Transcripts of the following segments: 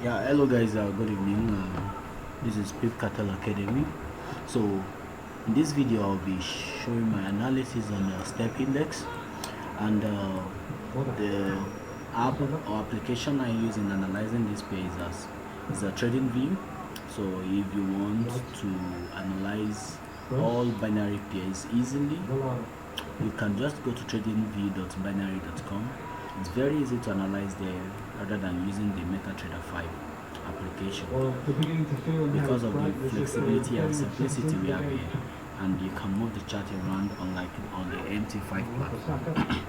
Yeah, hello guys, good evening. This is Pip Cattle Academy. So, in this video, I'll be showing my analysis on the Stepindex and the app or application I use in analyzing this page is a trading view. So, if you want to analyze all binary pairs easily, you can just go to tradingview.binary.com. It's very easy to analyze there rather than using the MetaTrader 5 application because of the flexibility and simplicity we have here, and you can move the chart around unlike on the MT5 platform.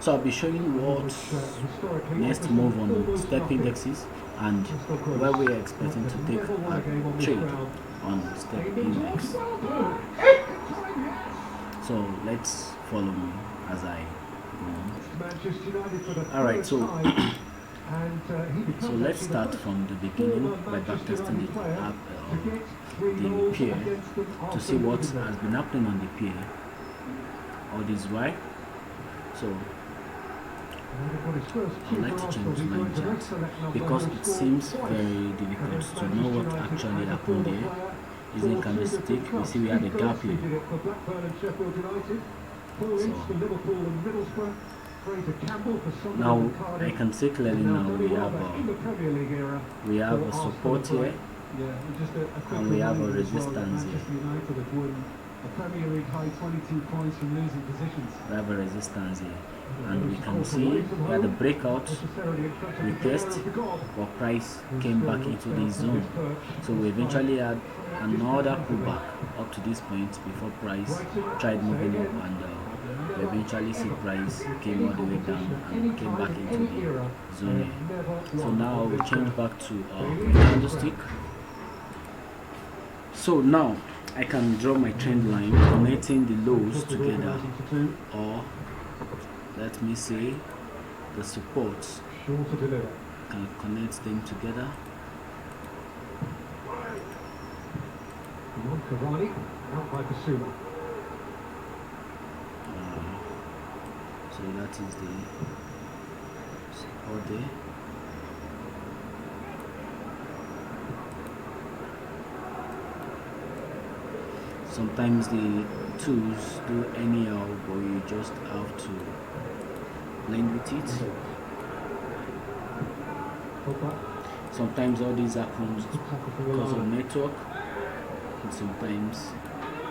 So I'll be showing you what next move on step indexes and where we are expecting to take a trade on step index. So let's follow me as I go on. Alright, so let's start from the beginning by backtesting the app, the pair, to see what has been happening on the pair. All this why. So I'd like to change to line chart because it seems very difficult to know what actually happened there. Using candlestick, we see we had a gap here. So now I can see clearly now we have a support here and we have a resistance here. We have a resistance here, and we can see we had a breakout retest, but price came back into the zone. So we eventually had another pullback up to this point before price tried moving up, and we eventually see price came all the way down and came back into the zone here. So now we change back to candlestick. So now I can draw my trend line connecting the lows together, or let me say the supports, can connect them together. So that is the support there. Sometimes the tools do anyhow, but you just have to blend with it. Sometimes all these happens because of network, and sometimes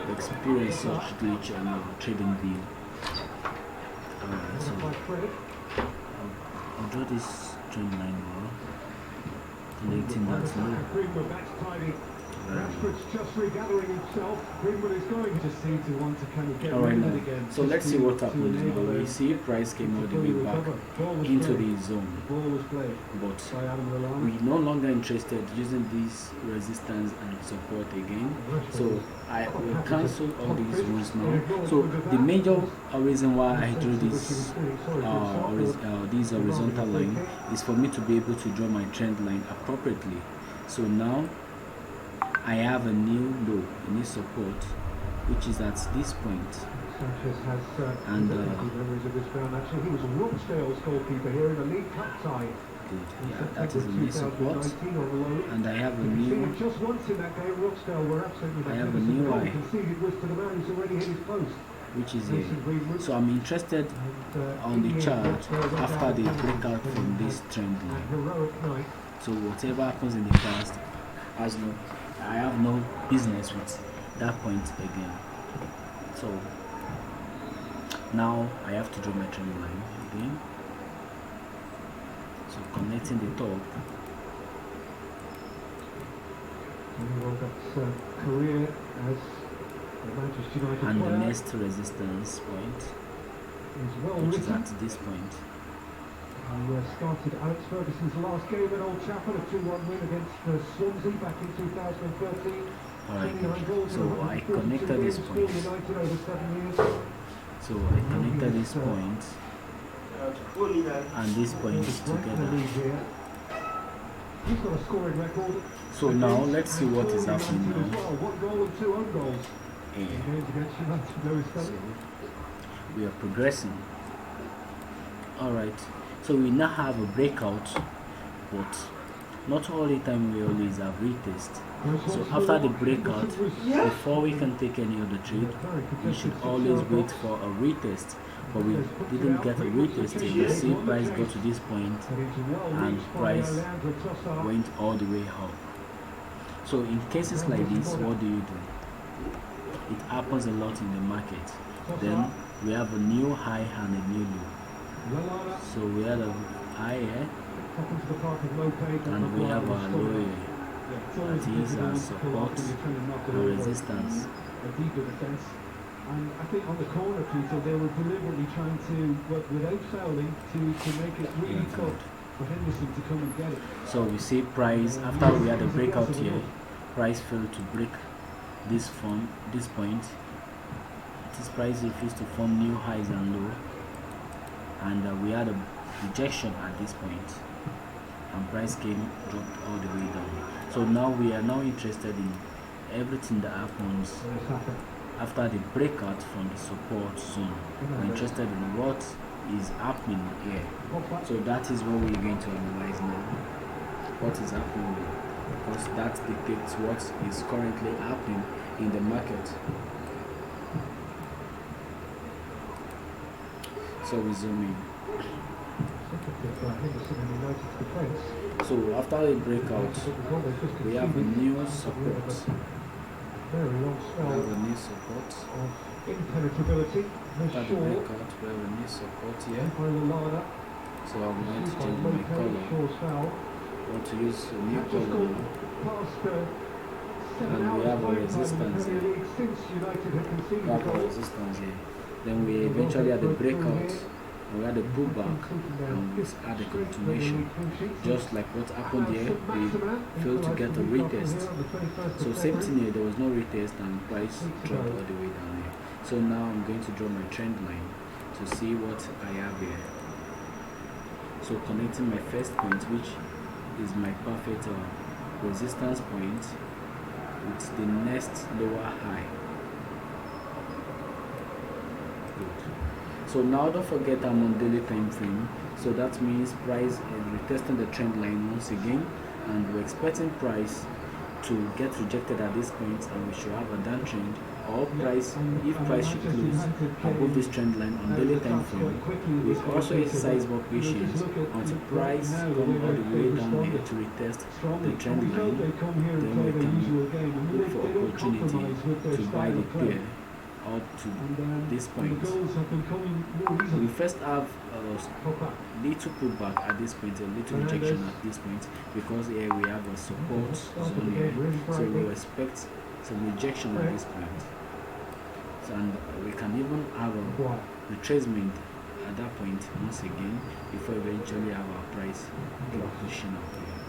you experience such glitch on your trading view. Alright, so I'll draw this trend line now, connecting that low. Alright, now, so let's see what happens now. We see price came all the way back into the zone, but we're no longer interested using this resistance and support again. So I will cancel all these rules now. So the major reason why I drew this this horizontal line is for me to be able to draw my trend line appropriately. So now I have a new low, a new support, which is at this point. And he was Rochdale's goalkeeper here in the League Cup tie. Good. Yeah, that is a new support. And I have a new. Just once in that game, Rochdale were absolutely. I have a new eye, which is here. So I'm interested on the chart after the breakout from this trend line. So whatever happens in the past has no. I have no business with that point again. So now I have to draw my trend line again. So connecting the top. And the next resistance point, which is at this point. Started Alex Ferguson's last game at Old Trafford, a 2-1 win against Swansea back in 2013. Alright, so I connected this point. So I connected this point and this point together. So now let's see what is happening now. So we are progressing. Alright. So we now have a breakout, but not all the time we always have retest. So after the breakout, before we can take any other trade, we should always wait for a retest. But we didn't get a retest till you see price go to this point and price went all the way up. So in cases like this, what do? It happens a lot in the market. Then we have a new high and a new low. So we had a high here and we have our low here. That is our support and resistance. And I think on the corner, Peter, they were deliberately trying to work without fouling to make it really tough for Henderson to come and get it. So we see price, after we had a breakout here, price failed to break this point. This price refused to form new highs and low, and we had a rejection at this point, and price dropped all the way down. So now we are now interested in everything that happens after the breakout from the support zone. We're interested in what is happening here. So that is what we're going to analyze now. What is happening here? Because that dictates what is currently happening in the market. So we zoom in. So after the breakout, we have a new support. We have a new support. Impenetrability. After the breakout, we have a new support here. So I'm going to change my color. I want to use a new color now. And we have a resistance here. We have a resistance here. Then we eventually had the breakout. We had a pullback and we had a continuation. Just like what happened here, we failed to get a retest. So same thing here, there was no retest and price dropped all the way down here. So now I'm going to draw my trend line to see what I have here. So connecting my first point, which is my perfect resistance point, with the next lower high. Good. So now don't forget I'm on daily time frame, so that means price is retesting the trend line once again, and we're expecting price to get rejected at this point and we should have a downtrend, or price, if price should close above this trend line on daily time frame, we also exercise more patience until price comes all the way down here to retest the trend line. Then we can look for opportunity to buy the pair up to this point. We first have a little pullback at this point, a little rejection at this point, because here we have a support zone here, so we expect some rejection at this point. So, and we can even have a retracement at that point once again before eventually have our price pushing up here.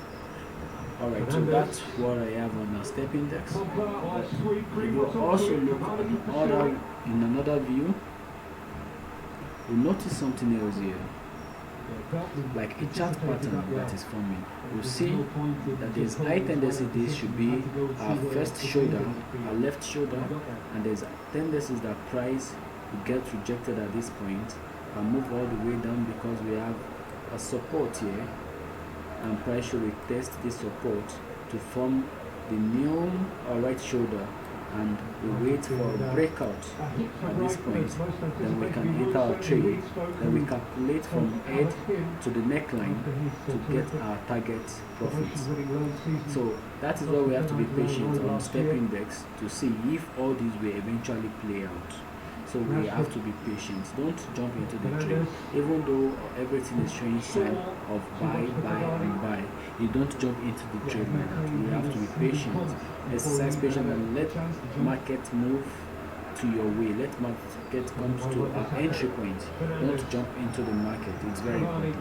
Alright, so that's what I have on our Stepindex. We will also look at in another view. We'll notice something else here, like a chart pattern that is forming. We'll see that there's high tendency. This should be our first shoulder, our left shoulder, and there's tendencies that price will get rejected at this point and move all the way down because we have a support here, and price should retest this support to form the new right shoulder, and we wait for a breakout at this point. Then we can enter our trade. Then we calculate from head to the neckline to get our target profits. So that is why we have to be patient on Stepindex to see if all these will eventually play out. So we have to be patient. Don't jump into the trade. Even though everything is showing sign of buy, and buy, you don't jump into the trade like that. You have to be patient. Exercise patience and let market move to your way. Let market come to our entry point. Don't jump into the market. It's very important.